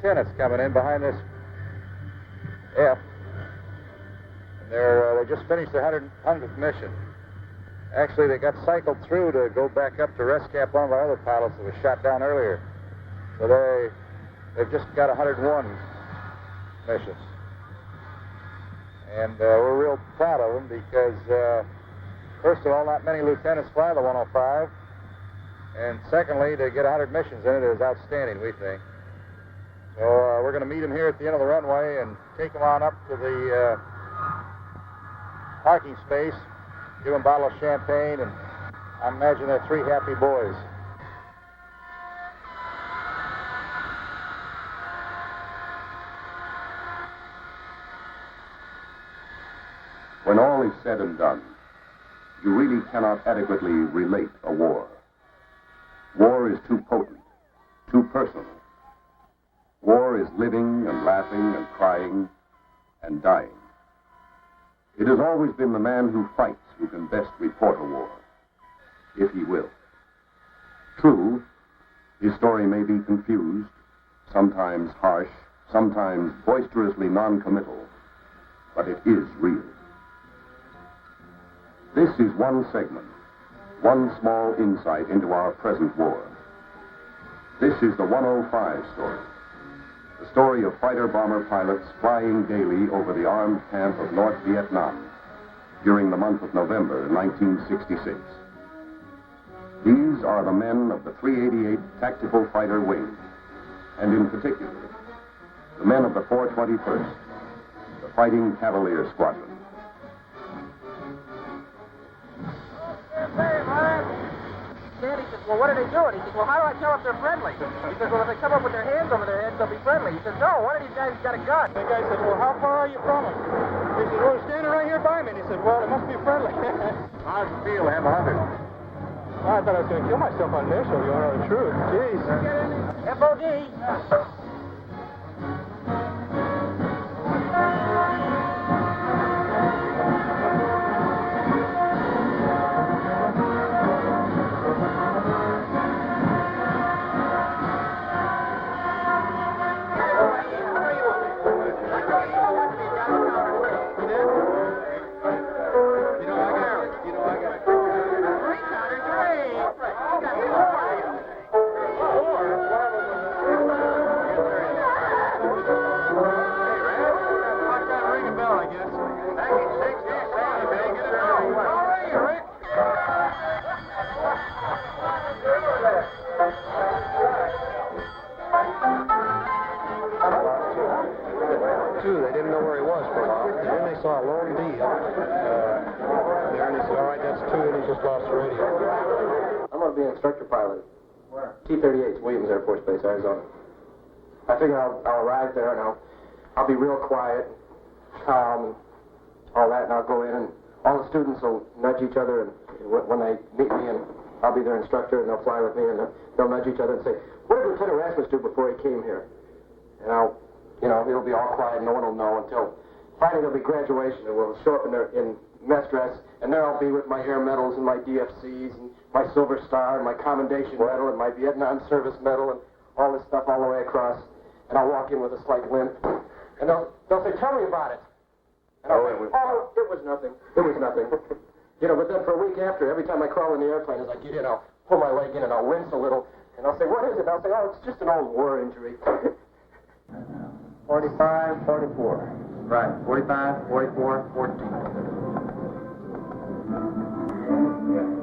lieutenants coming in behind this F. And they just finished their 100th mission. Actually, they got cycled through to go back up to rescue one of our other pilots that was shot down earlier. So they've just got 101 missions. And we're real proud of them because, first of all, not many lieutenants fly the 105. And secondly, to get 100 missions in it is outstanding, we think. So we're going to meet them here at the end of the runway and take them on up to the parking space, give them a bottle of champagne, and I imagine they're three happy boys. When all is said and done, you really cannot adequately relate a war. War is too potent, too personal. War is living and laughing and crying and dying. It has always been the man who fights who can best report a war, if he will. True, his story may be confused, sometimes harsh, sometimes boisterously non-committal, but it is real. This is one segment, one small insight into our present war. This is the 105 story. The story of fighter-bomber pilots flying daily over the armed camp of North Vietnam during the month of November 1966. These are the men of the 388 Tactical Fighter Wing, and in particular, the men of the 421st, the Fighting Cavalier Squadron. He says, well, what are they doing? He says, well, how do I tell if they're friendly? He says, well, if they come up with their hands over their heads, they'll be friendly. He says, no, one of these guys has got a gun. The guy said, well, how far are you from them? He said, well, they're standing right here by me. And he said, well, it must be friendly. How's it feel to have 100? Well, I thought I was going to kill myself on initial, you want to know the truth. Jeez. FOD. They didn't know where he was for a while. Then they saw a lone D there, and he said, all right, that's two, and he just lost the radio. I'm going to be an instructor pilot. Where? T-38, Williams Air Force Base, Arizona. I figure I'll arrive there, and I'll be real quiet, calm, and all that, and I'll go in, and all the students will nudge each other, and when they meet me, and I'll be their instructor, and they'll fly with me, and they'll nudge each other and say, what did Lieutenant Rasmus do before he came here? And it'll be all quiet, no one will know until finally there'll be graduation, and we'll show up in mess dress, and there I'll be with my air medals and my DFCs and my Silver Star and my Commendation Medal and my Vietnam Service Medal and all this stuff all the way across. And I'll walk in with a slight limp, and they'll say, tell me about it. And I'll say, it was nothing. It was nothing. But then for a week after, every time I crawl in the airplane, as I get in, I'll pull my leg in and I'll wince a little, and I'll say, what is it? And I'll say, oh, it's just an old war injury. 45, 44. Right, 45, 44, 14.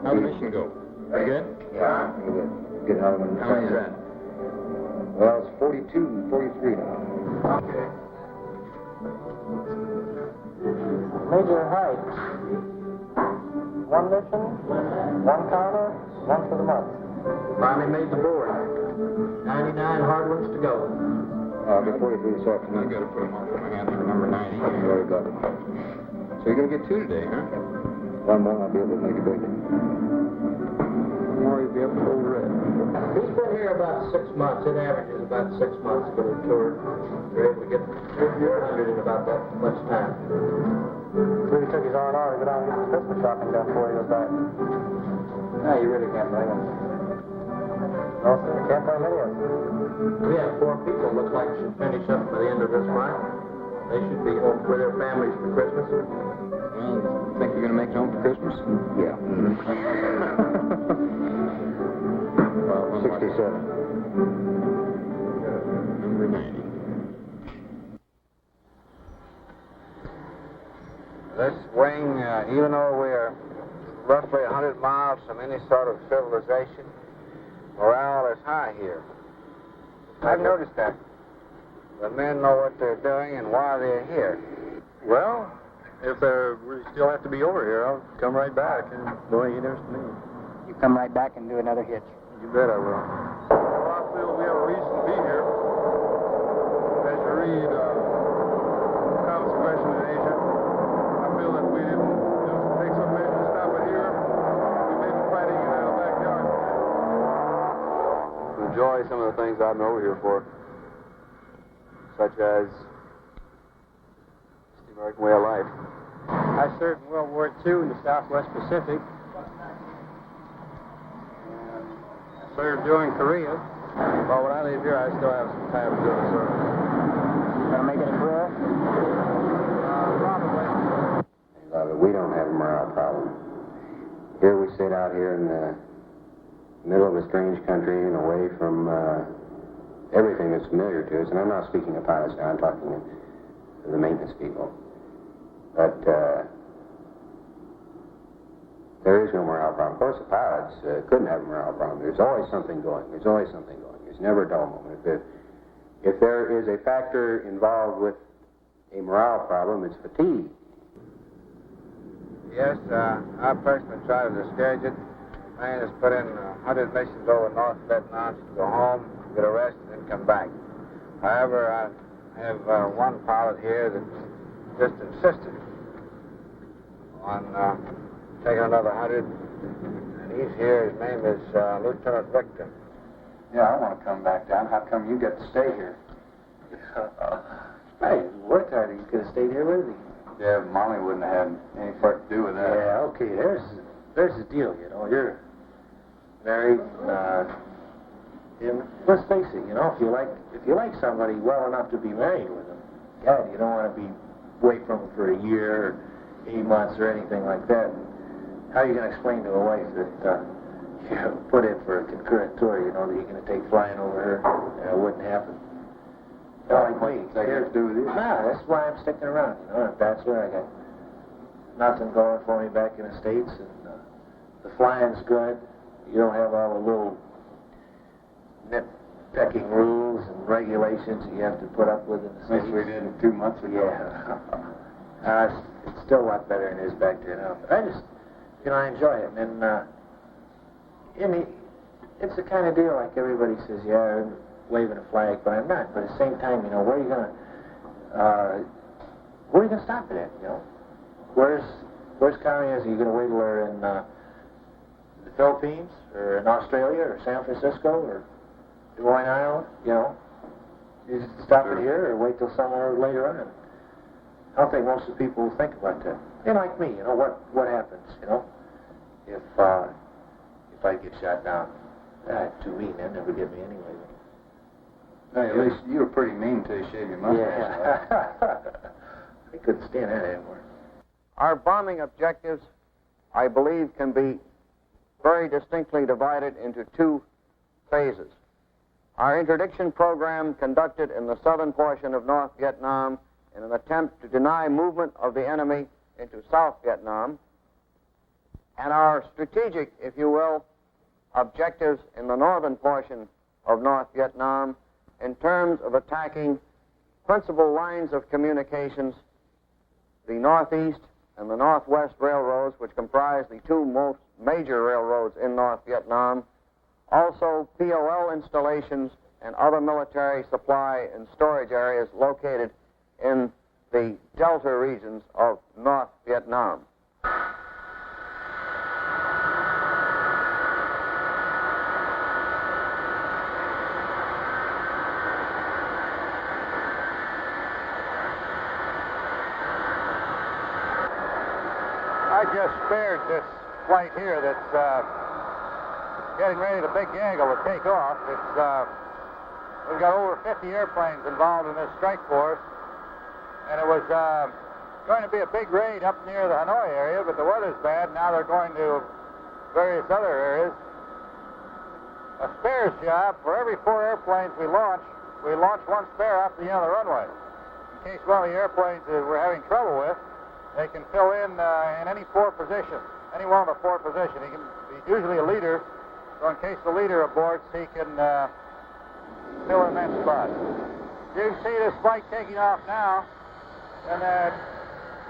How'd the mission go? Pretty good? Yeah, good. Good. How many's that? Well, it's 42, 43 now. Okay. Major height. One mission, one counter, one for the month. Finally made the board. 99 hard ones to go. Before you do this afternoon, I got to put them on for my hand for number 90. You already got it. So you're going to get two today, huh? One more, I'll be able to make it big. One more, you'll be able to hold red. He's been here about 6 months. It averages about 6 months for the tour. We're able to get 100 in about that much time. Really took his R&R to go down and get the pistol shopping done before he was back. No, you really can't blame him. No, sir. Can't find many of them. We have 4 people. Looks like we should finish up by the end of this month. They should be home with their families for Christmas. Well, think you're going to make it home for Christmas? Yeah. Well, 67. Number 90. This wing, even though we're roughly 100 miles from any sort of civilization, morale is high here. I've noticed that. The men know what they're doing and why they're here. Well, if we still have to be over here, I'll come right back. And boy, you never me. You come right back and do another hitch. You bet I will. Well, I feel we have a reason to be here. As you read Comics Question in Asia, I feel that we didn't take some measures to stop it here. We may be fighting in our backyard. Enjoy some of the things I'm over here for, such as the American way of life. I served in World War II in the Southwest Pacific. Served during Korea. Well, when I leave here, I still have some time to do the service. Gonna make it a career? Probably. We don't have a morale problem. Here we sit out here in the middle of a strange country and away from everything that's familiar to us. And I'm not speaking of pilots now, I'm talking to the maintenance people. But there is no morale problem. Of course, the pilots couldn't have a morale problem. There's always something going. There's always something going. There's never a dull moment. If there is a factor involved with a morale problem, it's fatigue. Yes, I personally try to discourage it. Man has put in 100 missions over North Vietnam to go home, get a rest, and then come back. However, I have one pilot here that just insisted on taking another 100, and he's here. His name is Lieutenant Victor. Yeah, I want to come back down. How come you get to stay here? Hey, worked hard. You could have stayed here with me. Yeah, Mommy wouldn't have had any part to do with that. Yeah, okay. There's the deal. You know, you're married. Let's face it. You know, if you like somebody well enough to be married with them, God, you don't want to be away from them for a year, or 8 months, or anything like that. How are you going to explain to a wife that you put in for a concurrent tour? You know that you're going to take flying over her, and it wouldn't happen. Like me. That has to do with you? Nah, that's why I'm sticking around. You know, I'm a bachelor. I got nothing going for me back in the States, and the flying's good. You don't have all the little nitpicking rules and regulations that you have to put up with in the States. Which we did 2 months ago. Yeah. It's still a lot better than it is back there now. But I just, you know, I enjoy it. And it's the kind of deal like everybody says, yeah, I'm waving a flag, but I'm not. But at the same time, you know, where are you gonna stop it at? You know, where's Cavaliers? Are you gonna wait till they're in the Philippines or in Australia or San Francisco or Des Moines, Iowa? You know, you just stop it here or wait till somewhere later on. I don't think most of the people think about that. They're like me, you know, what happens, you know, if I get shot down. Too mean, they'll never get me anyway. Hey, at least you were pretty mean until you shaved your mustache. Yeah. I couldn't stand that anymore. Our bombing objectives, I believe, can be very distinctly divided into 2 phases. Our interdiction program conducted in the southern portion of North Vietnam in an attempt to deny movement of the enemy into South Vietnam, and our strategic, if you will, objectives in the northern portion of North Vietnam in terms of attacking principal lines of communications, the northeast and the northwest railroads, which comprise the 2 most major railroads in North Vietnam, also POL installations and other military supply and storage areas located in the delta regions of North Vietnam. I just spared this flight here that's getting ready to big gaggle to take off. We've got over 50 airplanes involved in this strike force, and it was going to be a big raid up near the Hanoi area, but the weather's bad. Now they're going to various other areas. A spares job. For every 4 airplanes we launch one spare off the end of the runway. In case one of the airplanes that we're having trouble with, they can fill in any 4 positions, any one of the 4 positions. He's usually a leader, so in case the leader aborts, he can fill in that spot. You can see this flight taking off now, and the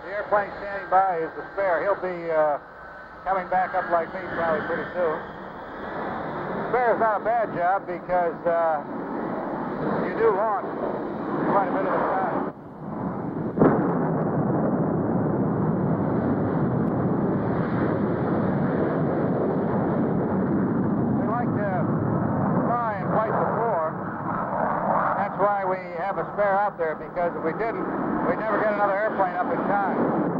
airplane standing by is the spare. He'll be coming back up like me probably pretty soon. Spare is not a bad job because you do launch quite a bit of the time. We like to fly in flight before. That's why we have a spare out there, because if we didn't, we'd never get another airplane up in time.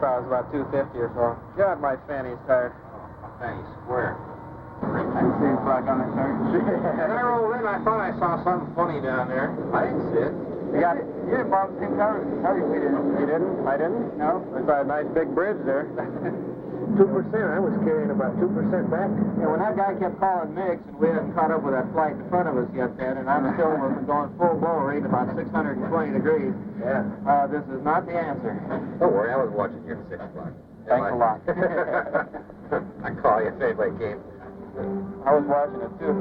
About 250 or so. God, my fanny's tired. Fanny square. I see a flag on it, sir. When I rolled in, I thought I saw something funny down there. I didn't see it. You didn't bother the same cover. We didn't. You didn't? I didn't? No. We saw a nice big bridge there. 2%. I was carrying about 2% back. Yeah, when that guy kept calling mix, and we hadn't caught up with that flight in front of us yet then, and I'm still going full blow rate about 620 degrees. Yeah. This is not the answer. Don't worry, I was watching you at 6 o'clock. Thanks a lot. I call you if anybody came. I was watching it too.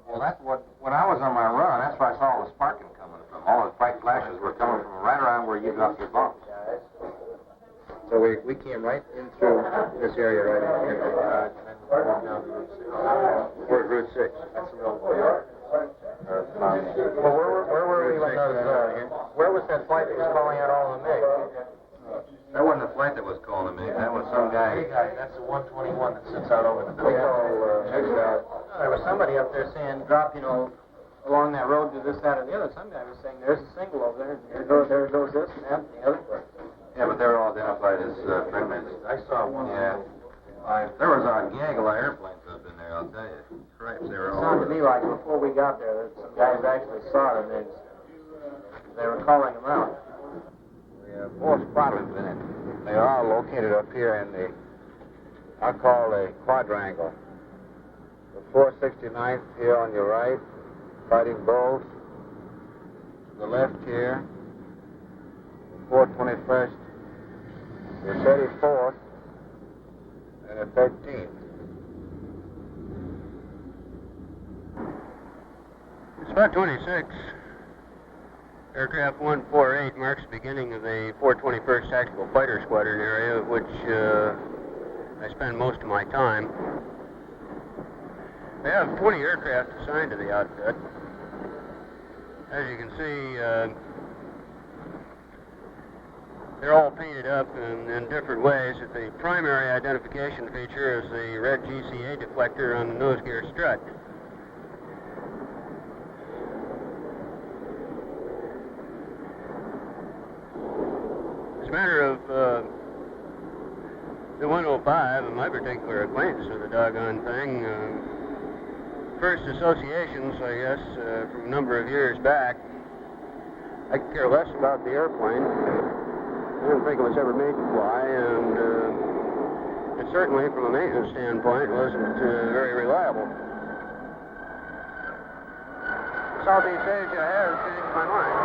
Well, that's when I was on my run, that's where I saw all the sparking coming from. All the bright flashes were coming from right around where you dropped your bombs. So we came right in through this area right in here. We're at Route 6. That's the real point. Well, where were we when those, where was that flight that was calling out all the MiG? That wasn't the flight that was calling me. That was some guy. That's the 121 that sits out over the creek. There was somebody up there saying, drop, along that road to this, that, or the other. Some guy was saying, there's a single over there. There goes this and that and the other. Yeah, but they're all identified as fragments. I saw one. Yeah. There was a gaggle of airplanes up in there, I'll tell you. Cripes, they were all It sounded over. to me like before we got there that some guys actually saw them. They were calling them out. We have 4 squadrons in it. They are all located up here in the, I'll call the quadrangle. The 469th here on your right, fighting Bulls. To the left here, the 421st, the 34th, 13. Spot 26. Aircraft 148 marks the beginning of the 421st Tactical Fighter Squadron area, of which I spend most of my time. They have 20 aircraft assigned to the outfit. As you can see, they're all painted up in different ways. The primary identification feature is the red GCA deflector on the nose gear strut. As a matter of the 105 and my particular acquaintance with the doggone thing, first associations, I guess, from a number of years back, I could care less about the airplane. I didn't think it was ever made to fly, and it certainly, from a maintenance standpoint, wasn't very reliable. Southeast Asia has changed my mind.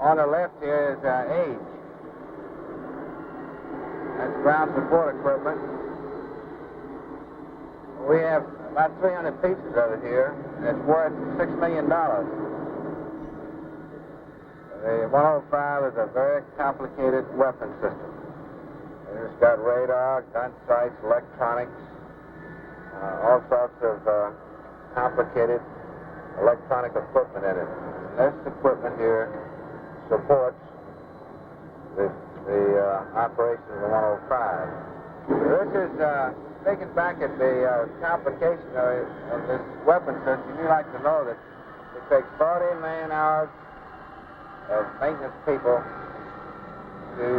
On the left here is age. That's ground support equipment. We have about 300 pieces of it here, and it's worth $6 million. The 105 is a very complicated weapon system. It's got radar, gun sights, electronics, all sorts of complicated electronic equipment in it. This equipment here supports the operation of the 105. This is thinking back at the complication of this weapon system. You'd like to know that it takes 40 man-hours of maintenance people to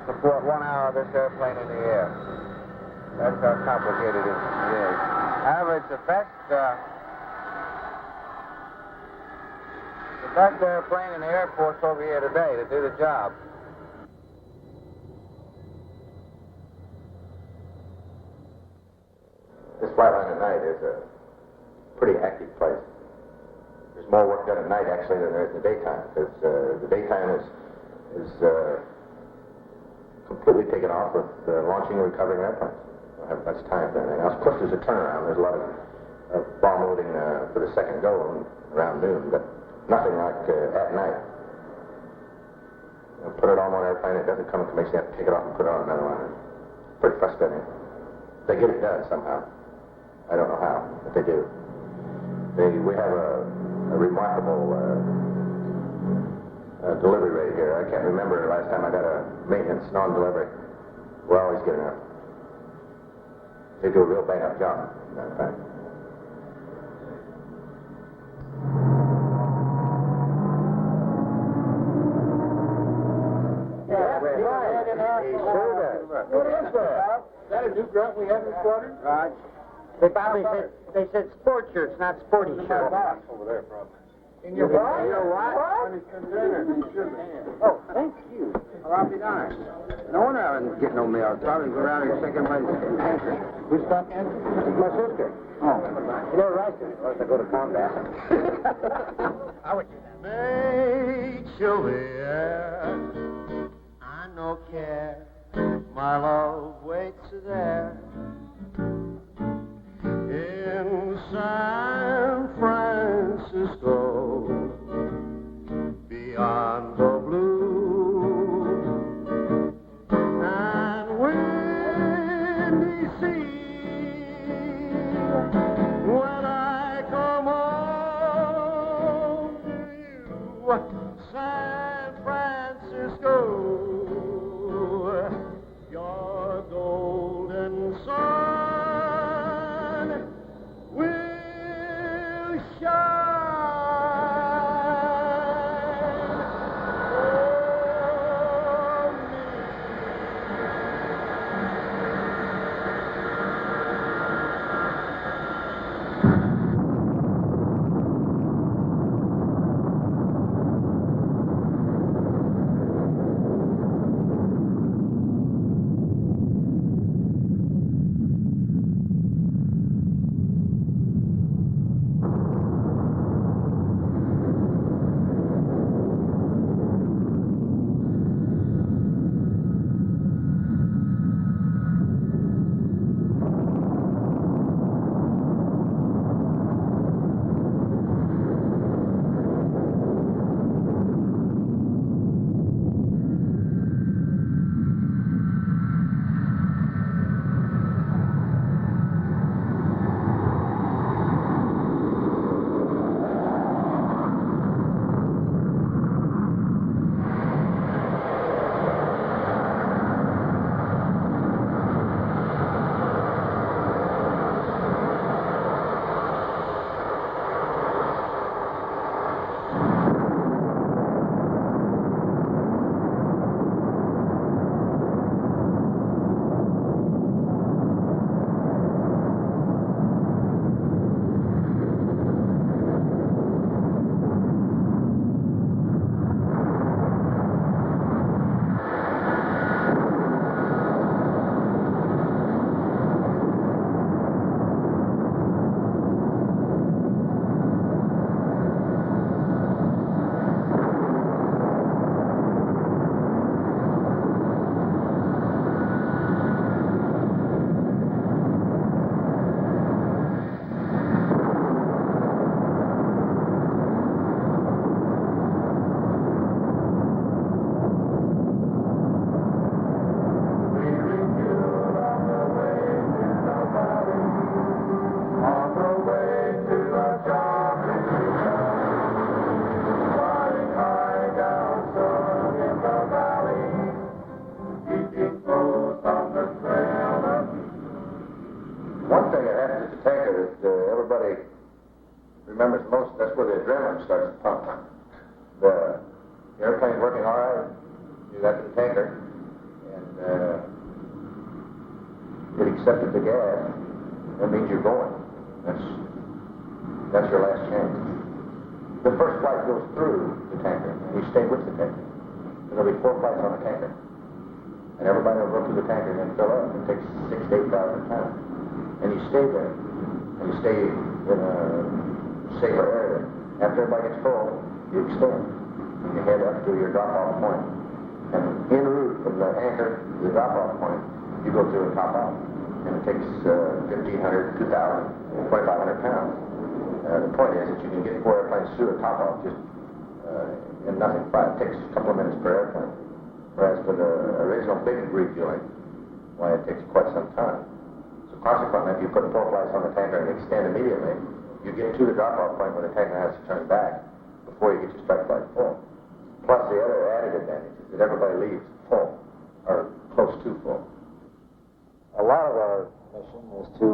support 1 hour of this airplane in the air. That's how complicated it is. However, it's the best airplane in the Air Force over here today to do the job. This flight line at night is a pretty active place. There's more work done at night, actually, than there is in the daytime, because the daytime is completely taken off with launching and recovering airplanes. We don't have much time for anything else. Of course, there's a turnaround. There's a lot of bomb loading for the second go around noon, but nothing like at night. You know, put it on one airplane, it doesn't come in commission, you have to take it off and put it on another one. It's pretty frustrating. They get it done somehow. I don't know how, but they do. We have a remarkable delivery rate here. I can't remember the last time I got a maintenance non-delivery. We're always getting up. They do a real bang-up job, as a matter of fact. What is that? Is that a new grunt we have in the squadron? Right. They said sport shirts, not sporty shirts. Over there, probably. In your box? In your what? On his container. He should have. Oh, thank you. Well, I'll be darned. No wonder I didn't get no mail. Probably go around here checking my answer. Who's stuck in? My sister. Oh. You never write to me unless I go to combat. How would you do that? Juliet, I no care. My love waits there. In San Francisco, beyond the blue and windy sea, when I come home to you, San Francisco. adrenaline starts to pump. The airplane's working all right. You got the tanker, and it accepted the gas. That means you're going. That's your last chance. The first flight goes through the tanker, and you stay with the tanker. There'll be 4 flights on the tanker. And everybody will go through the tanker and fill up. It takes 6,000 to 8,000 pounds. And you stay there. And you stay in a safer area. After everybody gets full, you extend. And you head up to your drop-off point. And en route from the anchor to the drop-off point, you go through a top-off. And it takes 1,500, 2,000, 2,500 pounds. The point is that you can get 4 airplanes through a top-off just in nothing. It takes a couple of minutes per airplane. Whereas for the original big refueling, why it takes quite some time. So consequently, if you put 4 flights on the tanker and extend immediately, you get to the drop-off point where the tanker has to turn back before you get your strike flight full. Plus the other added advantage is that everybody leaves full, or close to full. A lot of our mission is to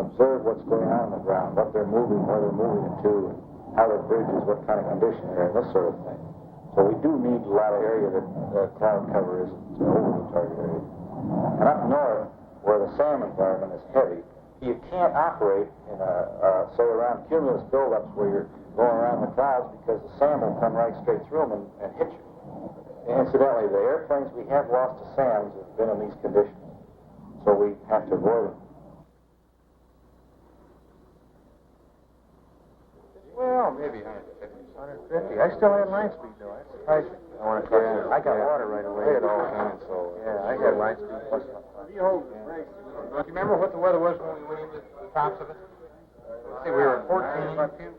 observe what's going on the ground, what they're moving, where they're moving it to, how the bridge is, what kind of condition they're in, this sort of thing. So we do need a lot of area that cloud cover isn't over the target area. And up north, where the SAM environment is heavy, you can't operate in say around cumulus buildups where you're going around the clouds because the SAM will come right straight through them and hit you. Incidentally, the airplanes we have lost to SAMs have been in these conditions. So we have to avoid them. Well, maybe 150. I still had line speed, though. That's surprising. I got water right away. At all times, so... Yeah, I got line speed plus... Do you remember what the weather was when we went into the tops of it? Let's see, we were at 14. About 10,000.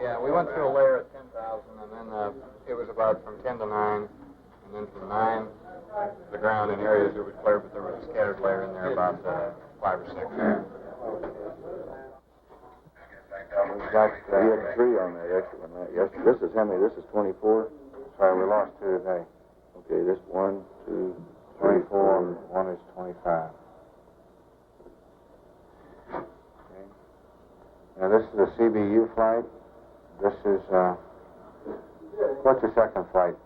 Yeah, we went through a layer at 10,000, and then it was about from 10 to 9, and then from 9 to the ground in areas it was clear, but there was a scattered layer in there about 5 or 6. We had 3 on that extra one. Yesterday. This is Henry. This is 24. Sorry, we lost 2 today. Okay, this 1, 2, 24, and 1 is 25. Okay. Now this is a CBU flight. This is what's your second flight?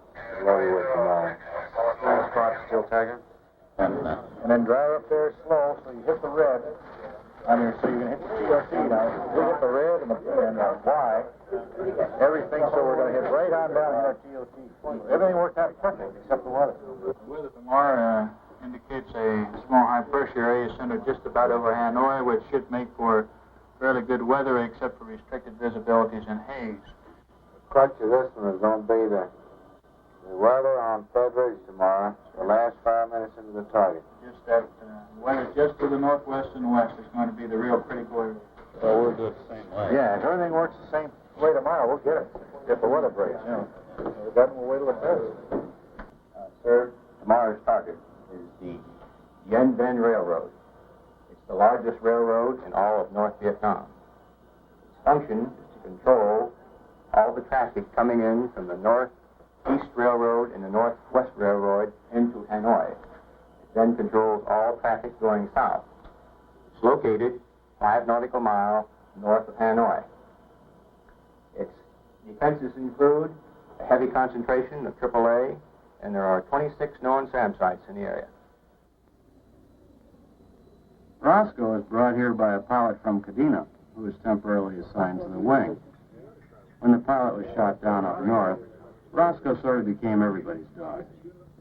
Loaded with tomorrow. Spot still tagging. And then drive up there slow so you hit the red. So you're going to hit the TLC now. You hit the red and the Y. Everything, so we're going to hit right on down here at TLC. Everything worked out perfect except the weather. The weather tomorrow indicates a small high pressure area centered just about over Hanoi, which should make for fairly good weather except for restricted visibilities and haze. The crutch of this one is going to be the weather on Fed Ridge tomorrow, the last 5 minutes into the target. Just that weather just to the northwest and west is going to be the real critical area. So we'll do it the same way. Yeah, if everything works the same way tomorrow, we'll get it. If the weather breaks, you know. Then we'll wait till it does. Sir, tomorrow's target is the Dien Bien Railroad. It's the largest railroad in all of North Vietnam. Its function is to control all the traffic coming in from the Northeast Railroad and the Northwest Railroad into Hanoi. It then controls all traffic going south. It's located 5 nautical miles north of Hanoi. Its defenses include a heavy concentration of AAA, and there are 26 known SAM sites in the area. Roscoe was brought here by a pilot from Kadena, who was temporarily assigned to the wing. When the pilot was shot down up north, Roscoe sort of became everybody's dog.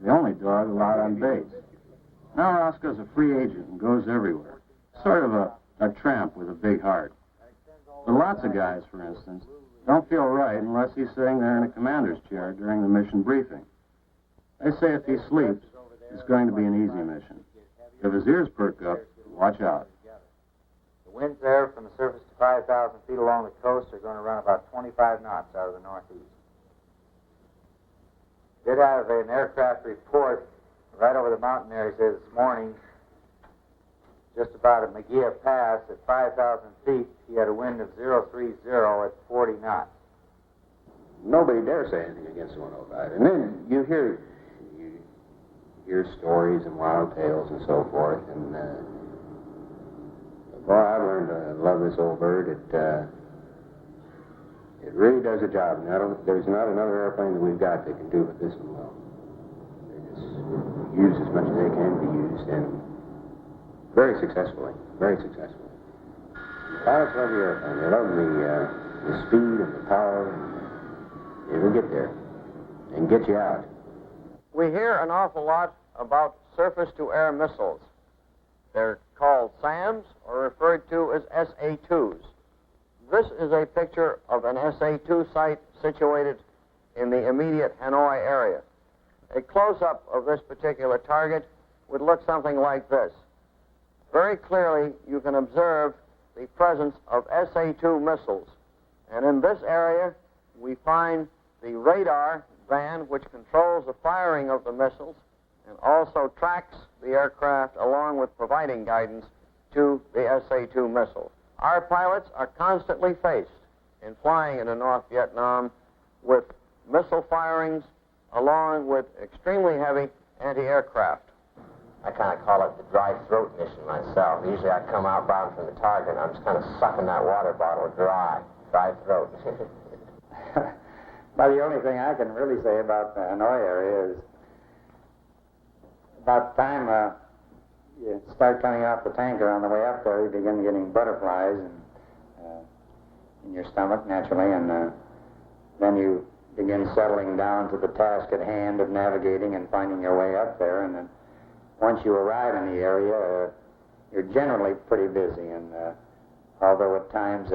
The only dog allowed on base. Now Roscoe's a free agent and goes everywhere. Sort of a tramp with a big heart. But lots of guys, for instance, don't feel right unless he's sitting there in a commander's chair during the mission briefing. They say if he sleeps, it's going to be an easy mission. If his ears perk up, watch out. The winds there from the surface to 5,000 feet along the coast are going to run about 25 knots out of the northeast. Did have an aircraft report right over the mountain there, he says this morning, just about at Magia Pass at 5,000 feet, he had a wind of 030 at 40 knots. Nobody dares say anything against the 105. And then you hear stories and wild tales and so forth. And boy, I've learned to love this old bird. It really does the job. There's not another airplane that we've got that can do what this one will. They just use as much as they can be used, and very successfully, very successfully. The pilots love the airplane. They love the speed and the power, and it'll get there and get you out. We hear an awful lot about surface-to-air missiles. They're called SAMs, or referred to as SA-2s. This is a picture of an SA-2 site situated in the immediate Hanoi area. A close-up of this particular target would look something like this. Very clearly, you can observe the presence of SA-2 missiles. And in this area, we find the radar van which controls the firing of the missiles and also tracks the aircraft along with providing guidance to the SA-2 missile. Our pilots are constantly faced in flying into North Vietnam with missile firings along with extremely heavy anti-aircraft. I kind of call it the dry throat mission myself. Usually I come outbound from the target and I'm just kind of sucking that water bottle dry throat. Well, the only thing I can really say about the Hanoi area is about the time you start coming off the tanker on the way up there, you begin getting butterflies in your stomach, naturally, and then you begin settling down to the task at hand of navigating and finding your way up there. And then once you arrive in the area, you're generally pretty busy. And although at times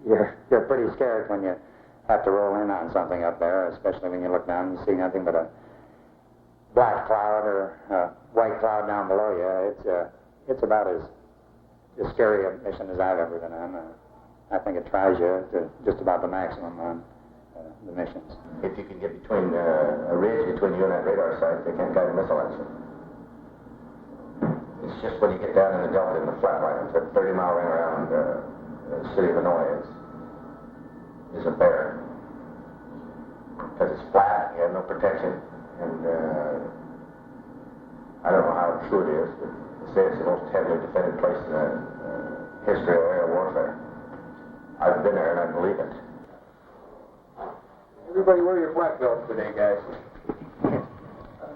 you're pretty scared when you have to roll in on something up there, especially when you look down and you see nothing but a black cloud or a white cloud down below you. It's about as scary a mission as I've ever been on. I think it tries you to just about the maximum on the missions. If you can get between a ridge between you and that radar site, they can't guide a missile at you. It's just when you get down in the Delta in the flatlands, that 30-mile ring around the city of Hanoi is a bear. Because it's flat, you have no protection, and I don't know how true it is, but they say it's the most heavily defended place in the history of aerial warfare. I've been there and I believe it. Everybody wear your black belts today, guys.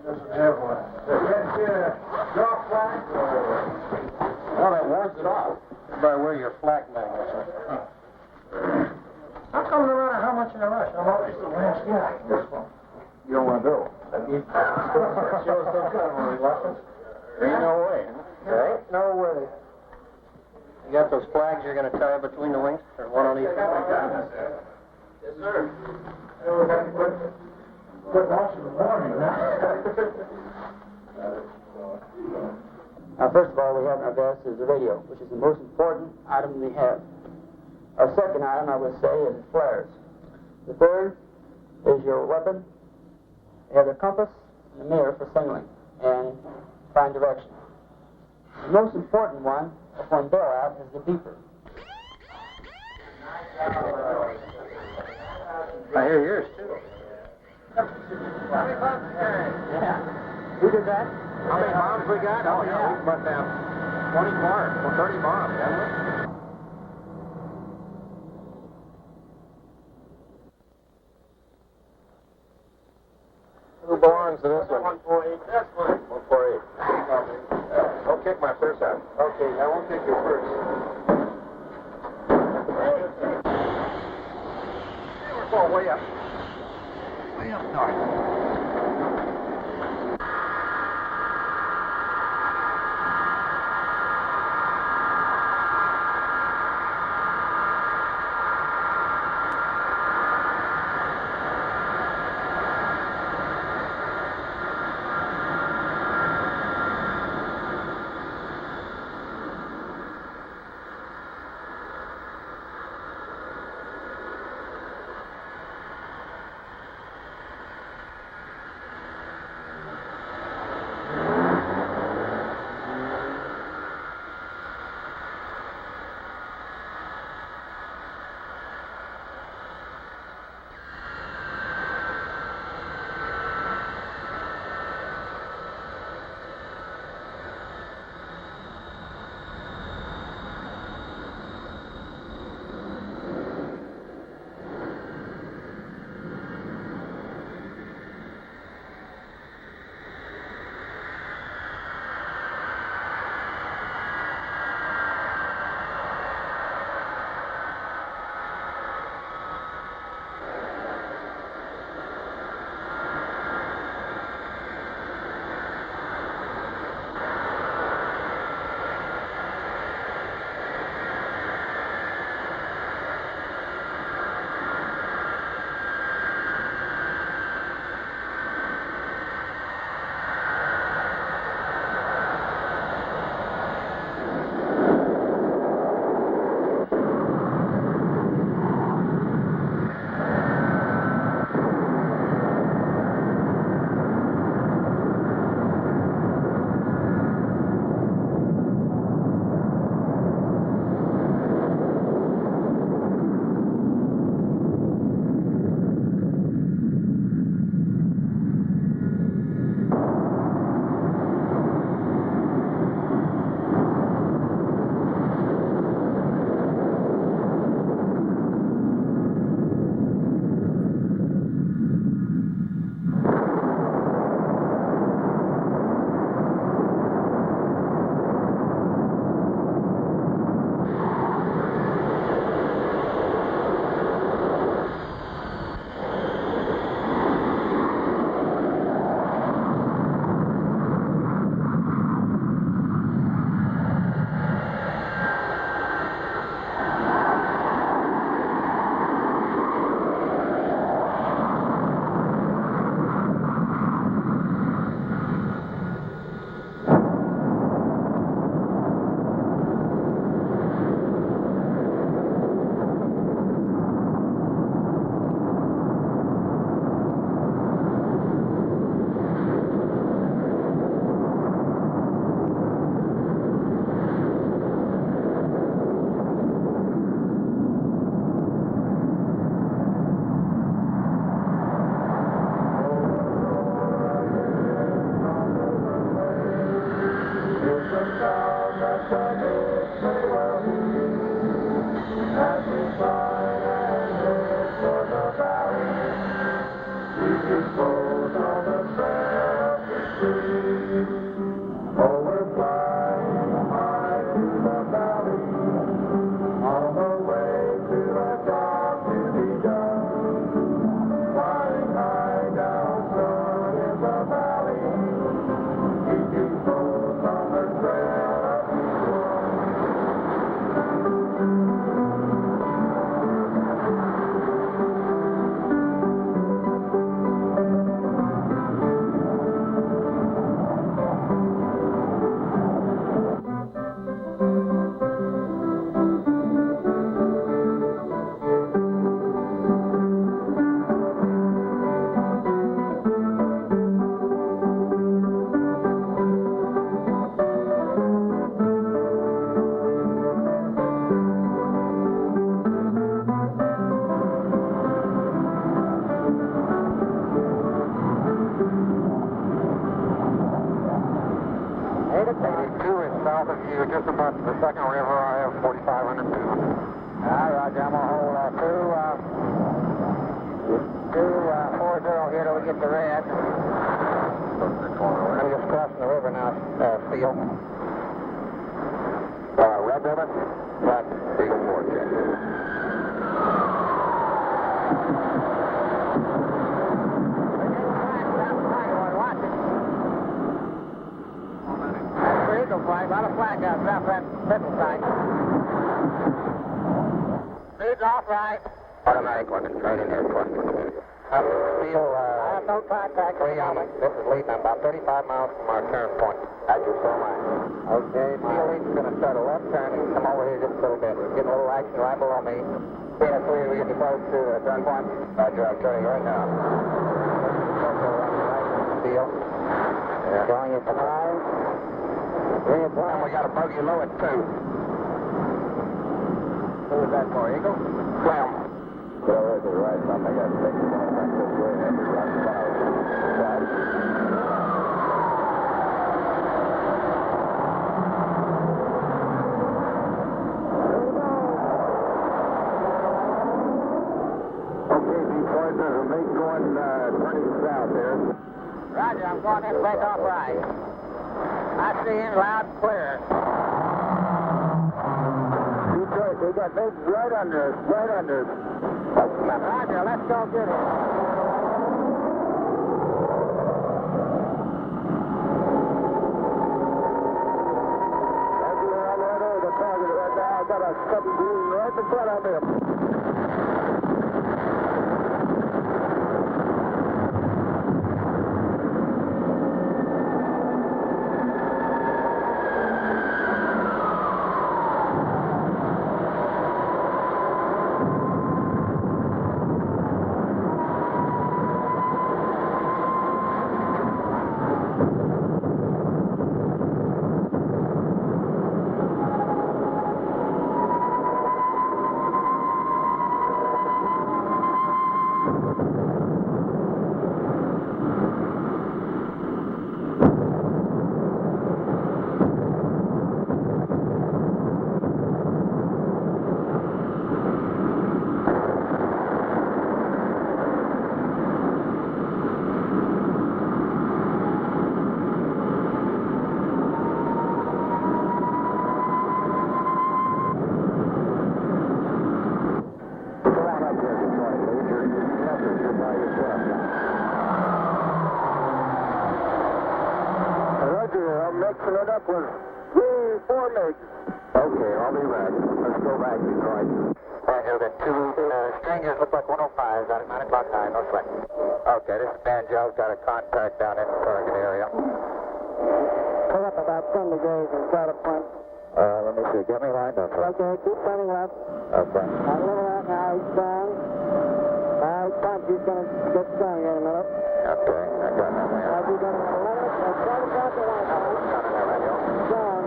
Doesn't have one. Your flag? Well, that wards it off. Everybody wear your flak magnets. How come no matter how much in a rush, I'm always the last guy? You don't want to go. Shows some kind of reluctance. There ain't no way. There ain't no way. You got those flags you're going to tie between the wings? Or one on each? Yes, sir. We got to quit watching the morning Now, first of all, we have in our vest is the radio, which is the most important item we have. Our second item, I would say, is flares. The third is your weapon. You have the compass and the mirror for signaling and find direction. The most important one, upon bailout, is the beeper. I hear yours, too. Yeah. Who did that? How many bombs we got? Oh, yeah. We must have 20 bombs, or 30 bombs, haven't we? Who belongs to this one? 148. That's fine. 148. Don't kick my first out. Okay, I won't take your first. We're going way up. Way up north. Just about the second river, I have 4,500 feet. All right, Roger, I'm going to hold 240 here till we get to red. I'm just crossing the river now, Steel. Red river? Right. Eagle 4, check. Flag, a lot of flag guys off that middle side. Speed's off right. Automatic weapons right in here, quick. Steel, I have no contact. This is leading about 35 miles from our turn point. Roger, so am I. Okay, Steel lead's going to start a left turn and come over here just a little bit. We're getting a little action right below me. Yeah, so we're getting close to the turn point. Roger, I'm turning right now. Steel. Yeah. Going at 5. And we got a bogey low at 2. Who was that for, Eagle? Clem. Well, there's a right something. I got to take it back this way and have to run south. Okay, boys, there's a big going turning south there. Roger, I'm going in back off right. I see him loud and clear. Detroit, they got big right under us, right under us. Roger, let's go get him. Roger, I'm right over the target right now. I got a stubby green right in front of him. Mixing it up with 3-4 MiGs. Okay, I'll be back. Let's go back, Detroit. Roger, the two strangers look like 105s out at 9 o'clock high, no sweat. Okay, this is Banjo's got a contact down in the target area. Pull up about 10 degrees and try to point. Let me see. Get me lined up. Okay, keep pointing left. Okay. Now, a little out now, he's down. Now, he's pumped. He's going to get strong here in a minute. Okay, I got him. Now, he's going to 11. Try to cross the line. Down.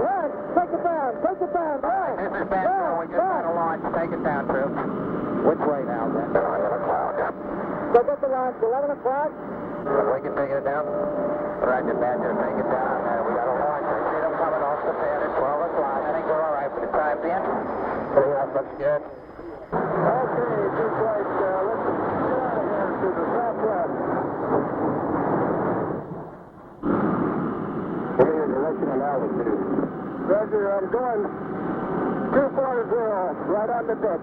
Run! Take it down! Take it down! Run! This is Banjo. We just got a launch. Take it down, True. Which way now, then? I'm in a cloud. So get the launch. 11 o'clock. We can take it down. Roger, Badger, take it down. We got a launch. I see them coming off the pad at 12 o'clock. I think we're all right for the time being. Pretty much looks good. Okay, just like, let's get out of here to the southwest. Give me your direction and altitude. Roger, I'm going 240, right on the deck.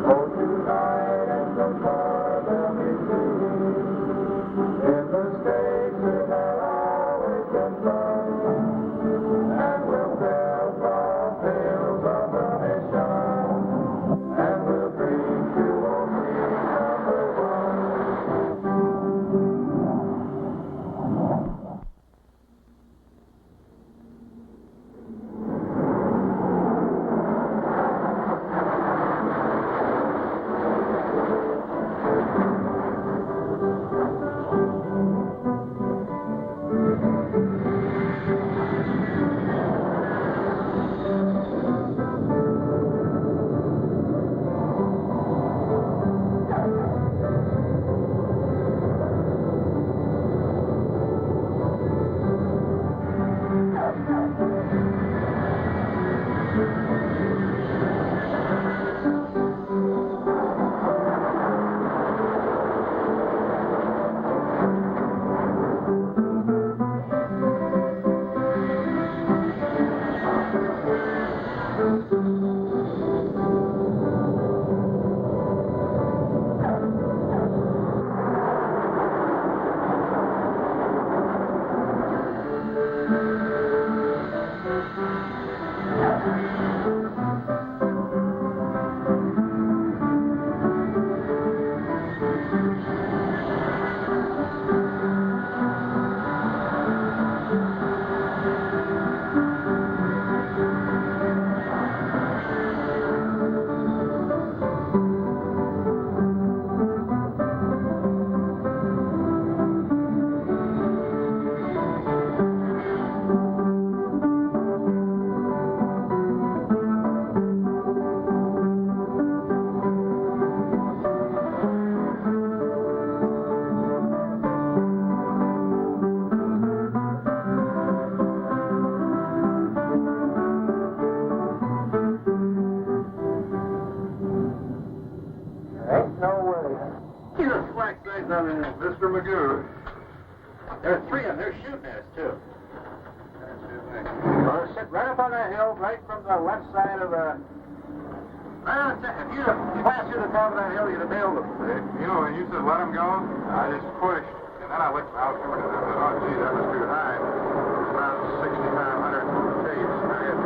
Oh, tonight and the far will be seen. In the States it has always been fun. And we'll sail from fields of the nation. And we'll bring you on number one. Mr. Magoo. There are three of them. They're shooting at us, too. Well, sit right up on that hill, right from the left side of the... Right on the... If you'd have passed through the top of that hill, you'd have nailed them. You know, when you said let them go, I just pushed. And then I looked out for it, and I said, oh, gee, that was too high. It was about 6,500 tapes. I had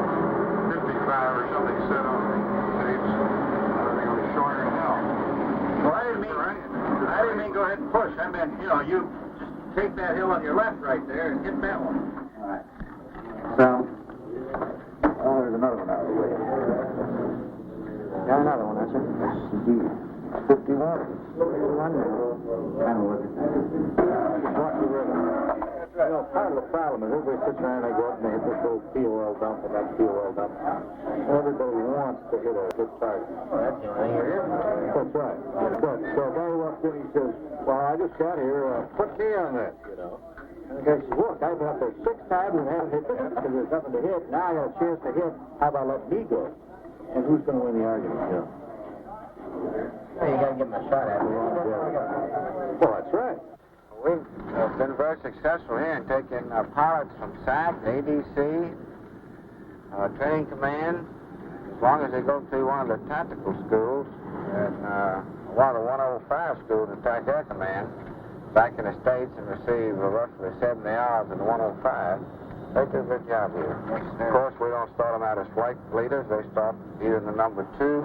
55 or something set on the tapes. I think it was shorter than hell. Well, I didn't mean go ahead and push. I meant, you know, you just take that hill on your left right there and hit that one. All right. So, oh, there's another one out of the way. Got another one, that's it. Yes, indeed. 51. 51 now. Kind of look at that. What the river. You know, part of the problem is everybody sits around and they go up and they hit this little fuel oil dump and that fuel oil dump. Everybody wants to hit a good target. Oh, that's the only thing you're here for. That's right. But so a guy walks in, he says, well, I just got here, put me on that, you know. And the guy says, look, I've been up there 6 times and haven't hit that because there's nothing to hit. Now I got a chance to hit. How about let me go? And who's going to win the argument? Yeah. Well, you got to give them a shot at it. Well, that's right. We've been very successful here in taking pilots from SAC, ADC, Training Command, as long as they go through one of the tactical schools, and one of the 105 schools in Attack Air Command, back in the States, and receive roughly 70 hours in the 105. They do a good job here. Of course, we don't start them out as flight leaders. They start either in the number 2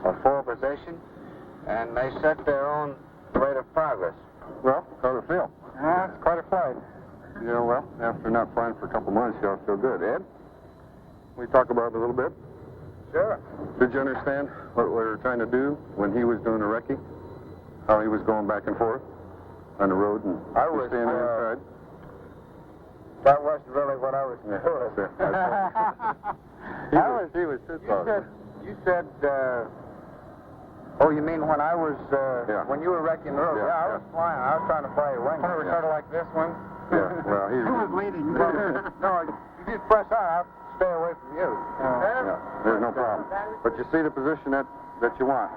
or 4 position, and they set their own rate of progress. Well, how does it feel? It's quite a flight. Yeah, well, after not flying for a couple months, you all feel good. Ed, we talk about it a little bit. Sure. Did you understand what we were trying to do when he was doing the recce? How he was going back and forth on the road and I was standing inside? That wasn't really what I was doing. He was pissed off. You said Oh, you mean when I was, Yeah. when you were wrecking the road? Yeah, I was flying. I was trying to fly your wing. Kind of sort of like this one. Yeah, well, he's... Who was leading? No, if you press on, I'll stay away from you. Yeah, there's no problem. But you see the position that you want.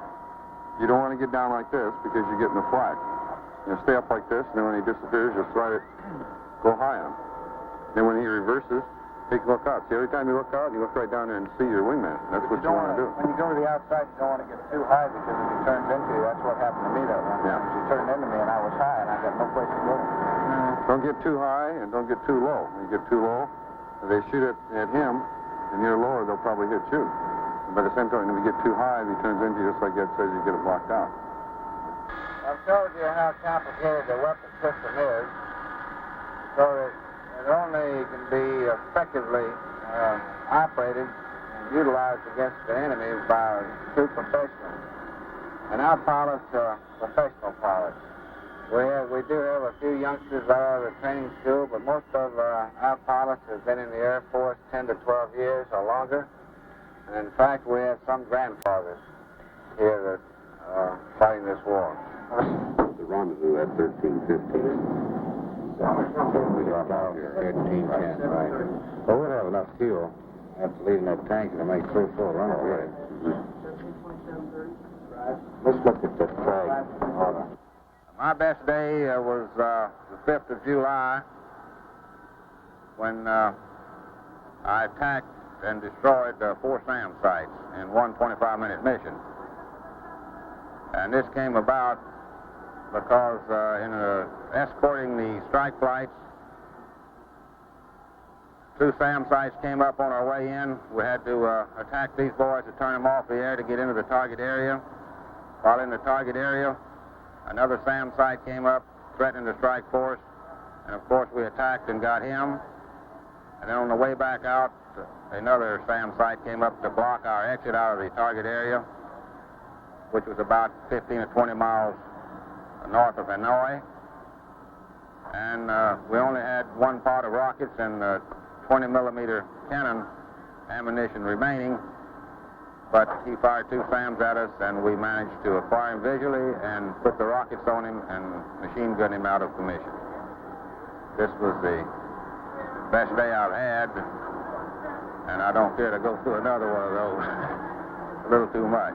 You don't want to get down like this because you're getting the flag. You stay up like this, and then when he disappears, just try to go high on him. Then when he reverses, take a look out. See, every time you look out, you look right down there and see your wingman. That's what you want to do. When you go to the outside, you don't want to get too high because if he turns into you, that's what happened to me that one time. He turned into me and I was high and I got no place to go. Don't get too high and don't get too low. When you get too low, if they shoot at him and you're lower, they'll probably hit you. And by the same time, if you get too high, if he turns into you, just like Ed says, you get it blocked out. I've told you how complicated the weapon system is, so that it only can be effectively operated and utilized against the enemy by two professionals. And our pilots are professional pilots. We do have a few youngsters out of the training school, but most of our pilots have been in the Air Force 10 to 12 years or longer. And in fact, we have some grandfathers here that are fighting this war. The rendezvous at 13:15. We drop out here. 13:10, right. Well, we'll have enough fuel. After leaving that tank to make 3 full runs with it. Let's look at the flag. My best day was the 5th of July when I attacked and destroyed 4 SAM sites in one 25-minute mission. And this came about because in escorting the strike flights, 2 SAM sites came up on our way in. We had to attack these boys to turn them off the air to get into the target area. While in the target area, another SAM site came up, threatening the strike force. And of course, we attacked and got him. And then on the way back out, another SAM site came up to block our exit out of the target area, which was about 15 or 20 miles north of Hanoi. And we only had 1 part of rockets and 20-millimeter cannon ammunition remaining. But he fired 2 SAMs at us, and we managed to acquire him visually and put the rockets on him and machine gun him out of commission. This was the best day I've had, and I don't care to go through another one of those. A little too much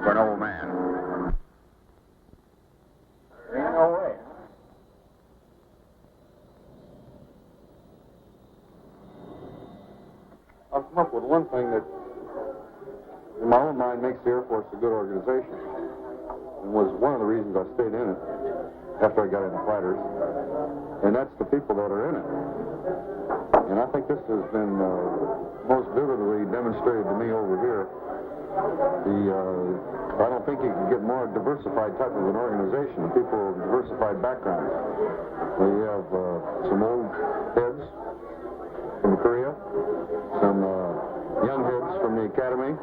for an old man. Ain't no way. I've come up with one thing that, in my own mind, makes the Air Force a good organization, and was one of the reasons I stayed in it after I got into fighters, and that's the people that are in it. And I think this has been most vividly demonstrated to me over here. I don't think you can get more diversified type of an organization, people of diversified backgrounds. We have some old heads from Korea, some young heads from the academy,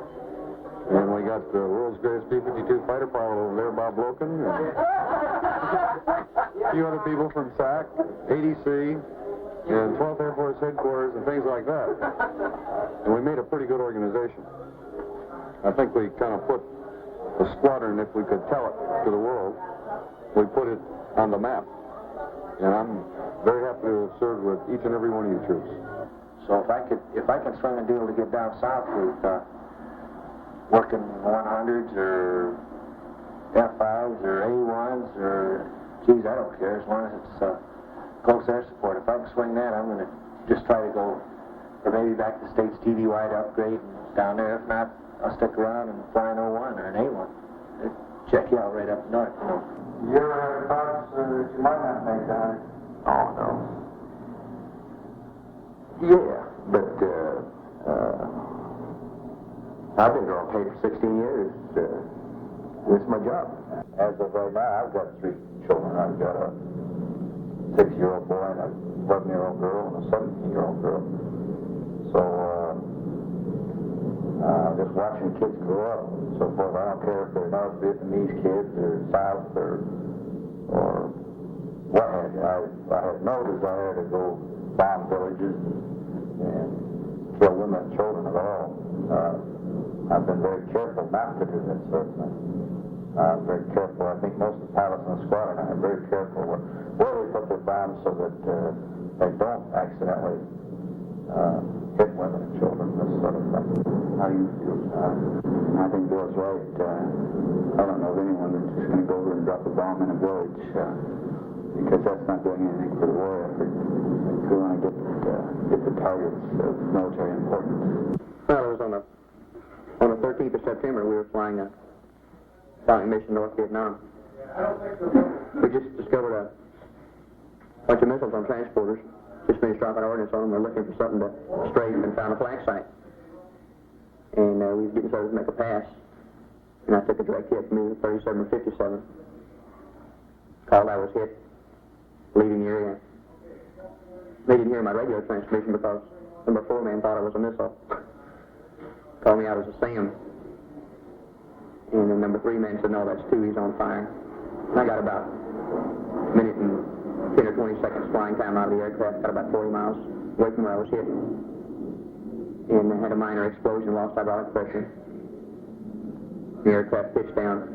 and we got the world's greatest P-52 fighter pilot over there, Bob Loken, and a few other people from SAC, ADC, and 12th Air Force headquarters, and things like that. And we made a pretty good organization. I think we kind of put the squadron, if we could tell it to the world, we put it on the map. And I'm very happy to have served with each and every one of you troops. So if I can swing a deal to get down south with working 100s or F-5s or A-1s or, geez, I don't care, as long as it's close air support. If I can swing that, I'm going to just try to go, or maybe back to States TD-wide upgrade and down there. If not, I'll stick around and fly an O-1 or an A-1. It'd check you out right up north, you know. You ever have thoughts that you might not make down here? Oh, no. Yeah, but I've been drawing pay for 16 years. It's my job. As of right now, I've got 3 children. I've got a 6-year-old boy and a 11-year-old girl and a 17-year-old girl. So, just watching kids grow up and so forth. I don't care if they're North Vietnamese kids or South or what have you. I have no desire to go bomb villages and kill women and children at all. I've been very careful not to do that sort of thing. I'm very careful. I think most of the pilots in the squadron are very careful where they put their bombs so that they don't accidentally hit women and children, this sort of thing. How do you feel, John? I think Bill's right. I don't know of anyone that's just going to go over and drop a bomb in a village because that's not doing anything for the war effort. We want to get the targets of military importance. Well, it was on the 13th of September. We were flying a bombing mission North Vietnam. We just discovered a bunch of missiles on transporters. Just finished dropping ordnance on them. We're looking for something to strafe and found a flag site. And we was getting started to make a pass. And I took a direct hit from either 37 or 57. Called I was hit, leaving the area. They didn't hear my radio transmission because number 4 man thought I was a missile. Called me out as a SAM. And then number 3 man said, no, that's 2, he's on fire. And I got about a minute and 10 or 20 seconds flying time out of the aircraft, got about 40 miles away from where I was hit. And I had a minor explosion, lost hydraulic pressure. The aircraft pitched down.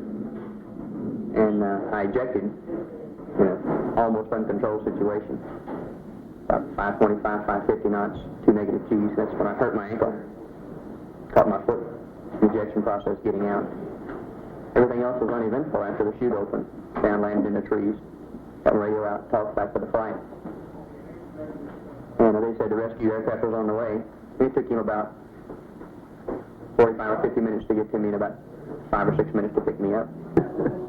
And I ejected in an almost uncontrolled situation. About 525, 550 knots, 2 negative G's. That's when I hurt my ankle. Caught my foot. The ejection process getting out. Everything else was uneventful after the chute opened. Down, landed in the trees. Got the radio out, talked back to the flight. And they said the rescue aircraft was on the way. It took him about 45 or 50 minutes to get to me and about 5 or 6 minutes to pick me up.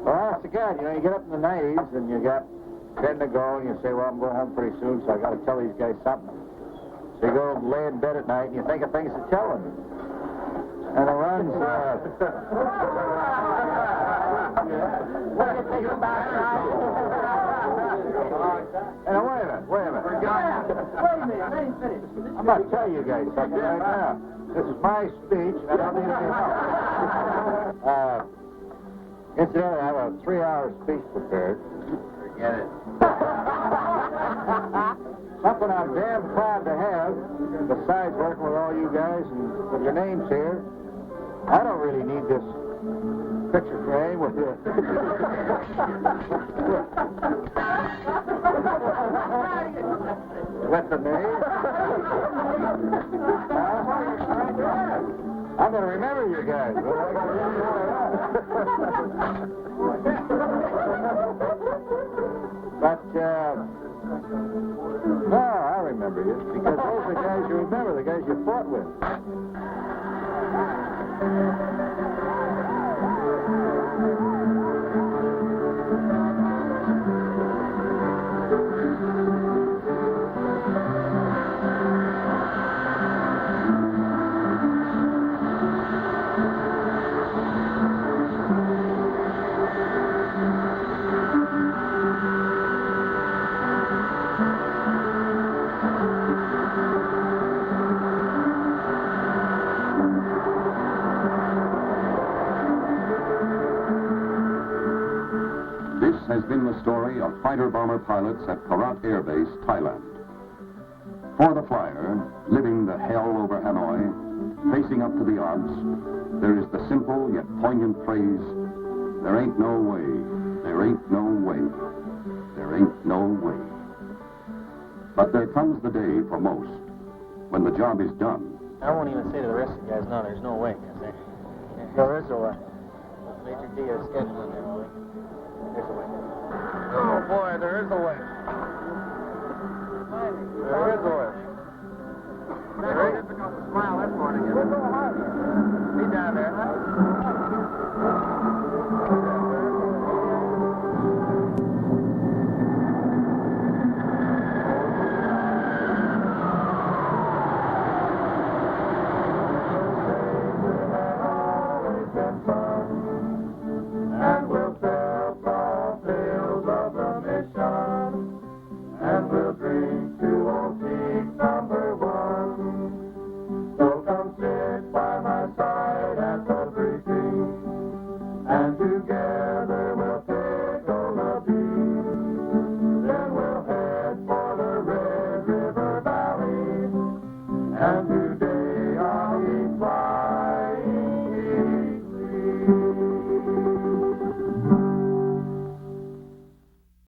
Well, it's good. You know, you get up in the 90s and you got 10 to go and you say, well, I'm going home pretty soon, so I got to tell these guys something. So you go lay in bed at night and you think of things to tell them. And it runs, and wait a minute. I ain't finished. I'm about to tell you guys something right now. This is my speech, and I don't need any help. Incidentally, I have a 3-hour speech prepared. Forget it. Something I'm damn proud to have, besides working with all you guys and with your names here. I don't really need this picture frame with you. With the name. I'm going to remember you guys. But I got to remember But, no, I remember you, because those are the guys you remember, the guys you fought with. Has been the story of fighter-bomber pilots at Korat Air Base, Thailand. For the flyer, living the hell over Hanoi, facing up to the odds, there is the simple yet poignant phrase, there ain't no way, there ain't no way, there ain't no way. But there comes the day for most, when the job is done. I won't even say to the rest of the guys, no, there's no way, because there is a way. Major D is scheduling that way. There's a way. Oh, boy, there is a way.